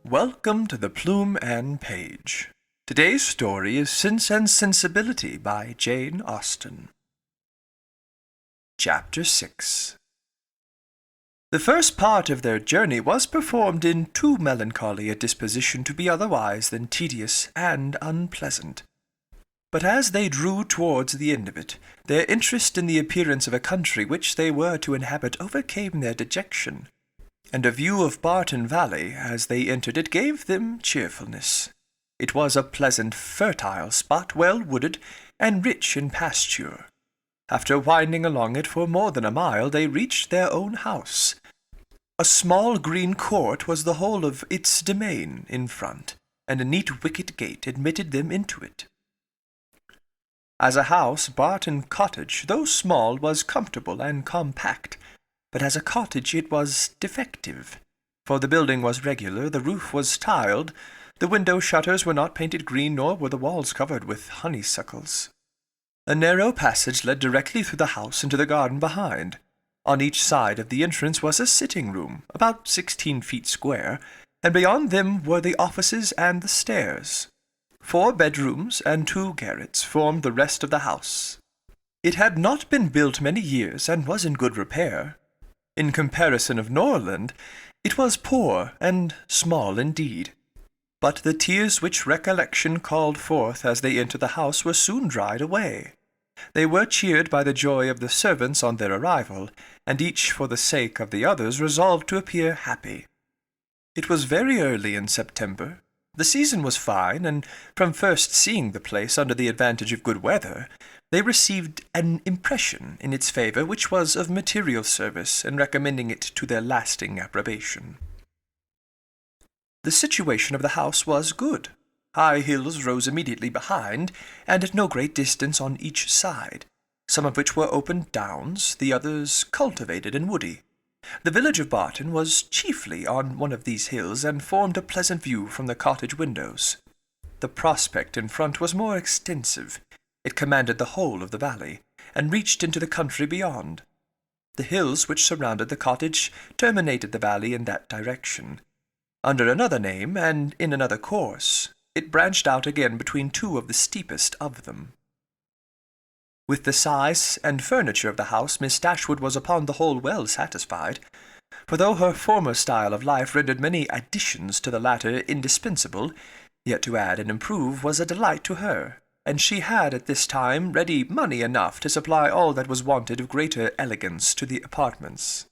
Welcome to the Plume and Page. Today's story is Sense and Sensibility by Jane Austen. Chapter 6. The first part of their journey was performed in too melancholy a disposition to be otherwise than tedious and unpleasant. But as they drew towards the end of it, their interest in the appearance of a country which they were to inhabit overcame their dejection, and a view of Barton Valley, as they entered it, gave them cheerfulness. It was a pleasant, fertile spot, well wooded, and rich in pasture. After winding along it for more than a mile, they reached their own house. A small green court was the whole of its domain in front, and a neat wicket gate admitted them into it. As a house, Barton Cottage, though small, was comfortable and compact, but as a cottage it was defective, for the building was regular, the roof was tiled, the window shutters were not painted green, nor were the walls covered with honeysuckles. A narrow passage led directly through the house into the garden behind. On each side of the entrance was a sitting-room, about 16 feet square, and beyond them were the offices and the stairs. 4 bedrooms and 2 garrets formed the rest of the house. It had not been built many years, and was in good repair. In comparison of Norland, it was poor and small indeed. But the tears which recollection called forth as they entered the house were soon dried away. They were cheered by the joy of the servants on their arrival, and each for the sake of the others resolved to appear happy. It was very early in September. The season was fine, and from first seeing the place under the advantage of good weather, they received an impression in its favour which was of material service in recommending it to their lasting approbation. The situation of the house was good. High hills rose immediately behind, and at no great distance on each side, some of which were open downs, the others cultivated and woody. The village of Barton was chiefly on one of these hills, and formed a pleasant view from the cottage windows. The prospect in front was more extensive. It commanded the whole of the valley, and reached into the country beyond. The hills which surrounded the cottage terminated the valley in that direction. Under another name, and in another course, it branched out again between 2 of the steepest of them. With the size and furniture of the house, Miss Dashwood was upon the whole well satisfied, for though her former style of life rendered many additions to the latter indispensable, yet to add and improve was a delight to her, and she had at this time ready money enough to supply all that was wanted of greater elegance to the apartments.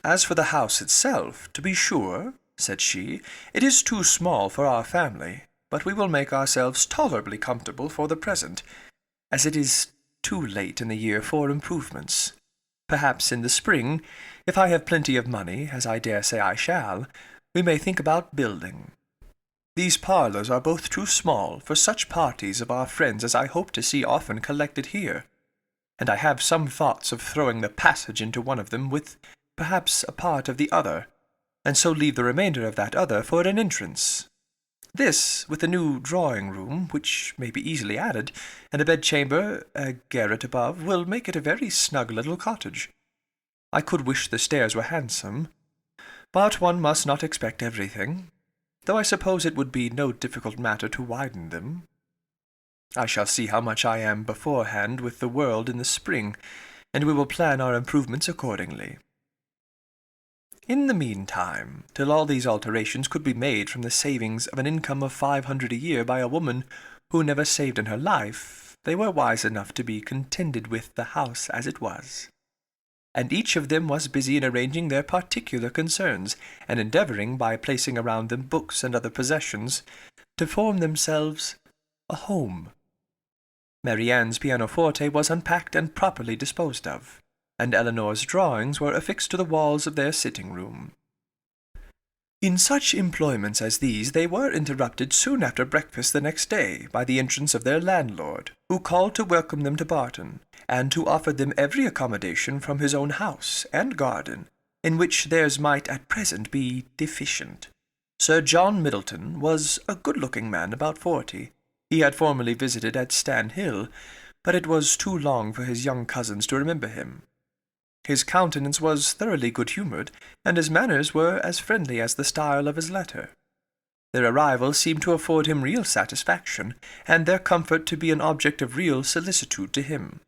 As for the house itself, to be sure, said she, it is too small for our family, but we will make ourselves tolerably comfortable for the present, as it is too late in the year for improvements. Perhaps in the spring, if I have plenty of money, as I dare say I shall, we may think about building. These parlours are both too small for such parties of our friends as I hope to see often collected here, and I have some thoughts of throwing the passage into one of them, with perhaps a part of the other, and so leave the remainder of that other for an entrance. This, with a new drawing-room, which may be easily added, and a bedchamber, a garret above, will make it a very snug little cottage. I could wish the stairs were handsome, but one must not expect everything, though I suppose it would be no difficult matter to widen them. I shall see how much I am beforehand with the world in the spring, and we will plan our improvements accordingly. In the meantime, till all these alterations could be made from the savings of an income of 500 a year by a woman who never saved in her life, they were wise enough to be contented with the house as it was. And each of them was busy in arranging their particular concerns, and endeavouring, by placing around them books and other possessions, to form themselves a home. Marianne's pianoforte was unpacked and properly disposed of, and Eleanor's drawings were affixed to the walls of their sitting-room. In such employments as these they were interrupted soon after breakfast the next day by the entrance of their landlord, who called to welcome them to Barton, and to offer them every accommodation from his own house and garden, in which theirs might at present be deficient. Sir John Middleton was a good-looking man about 40. He had formerly visited at Stanhill, but it was too long for his young cousins to remember him. His countenance was thoroughly good-humoured, and his manners were as friendly as the style of his letter. Their arrival seemed to afford him real satisfaction, and their comfort to be an object of real solicitude to him.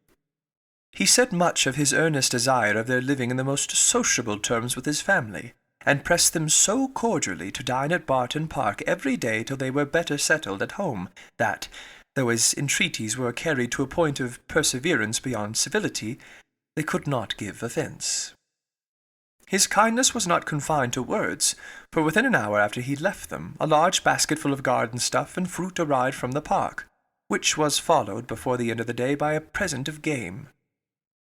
He said much of his earnest desire of their living in the most sociable terms with his family, and pressed them so cordially to dine at Barton Park every day till they were better settled at home, that, though his entreaties were carried to a point of perseverance beyond civility, they could not give offence. His kindness was not confined to words, for within an hour after he left them, a large basketful of garden stuff and fruit arrived from the park, which was followed before the end of the day by a present of game.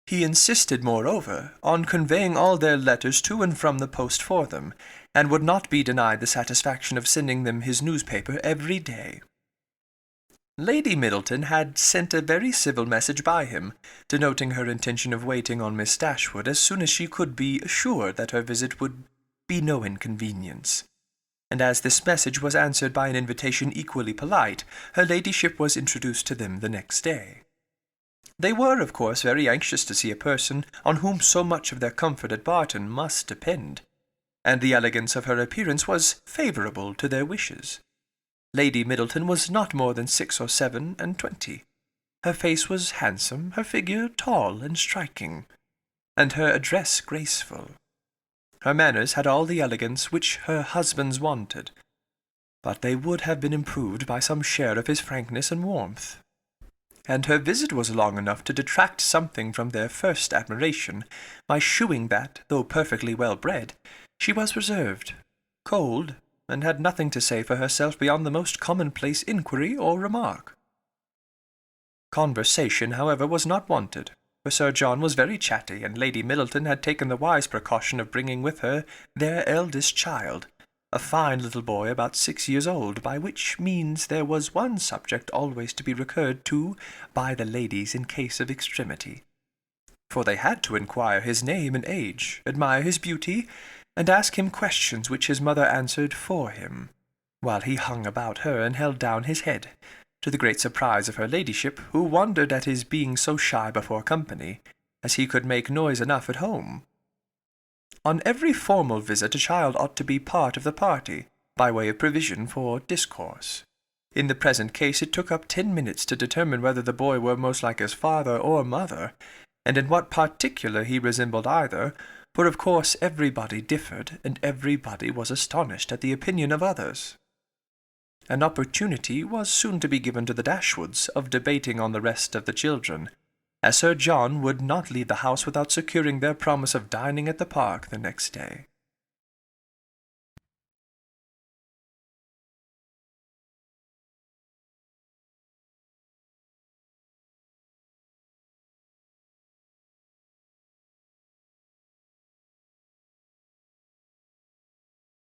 He insisted, moreover, on conveying all their letters to and from the post for them, and would not be denied the satisfaction of sending them his newspaper every day. Lady Middleton had sent a very civil message by him, denoting her intention of waiting on Miss Dashwood as soon as she could be assured that her visit would be no inconvenience. And as this message was answered by an invitation equally polite, her ladyship was introduced to them the next day. They were, of course, very anxious to see a person on whom so much of their comfort at Barton must depend, and the elegance of her appearance was favourable to their wishes. Lady Middleton was not more than 6 or 7 and 20. Her face was handsome, her figure tall and striking, and her address graceful. Her manners had all the elegance which her husband's wanted, but they would have been improved by some share of his frankness and warmth. And her visit was long enough to detract something from their first admiration, by shewing that, though perfectly well-bred, she was reserved, cold, and had nothing to say for herself beyond the most commonplace inquiry or remark. Conversation, however, was not wanted, for Sir John was very chatty, and Lady Middleton had taken the wise precaution of bringing with her their eldest child, a fine little boy about 6 years old, by which means there was one subject always to be recurred to by the ladies in case of extremity. For they had to inquire his name and age, admire his beauty, and ask him questions which his mother answered for him, while he hung about her and held down his head, to the great surprise of her ladyship, who wondered at his being so shy before company, as he could make noise enough at home. On every formal visit a child ought to be part of the party, by way of provision for discourse. In the present case it took up 10 minutes to determine whether the boy were most like his father or mother, and in what particular he resembled either, for of course everybody differed, and everybody was astonished at the opinion of others. An opportunity was soon to be given to the Dashwoods of debating on the rest of the children, as Sir John would not leave the house without securing their promise of dining at the park the next day.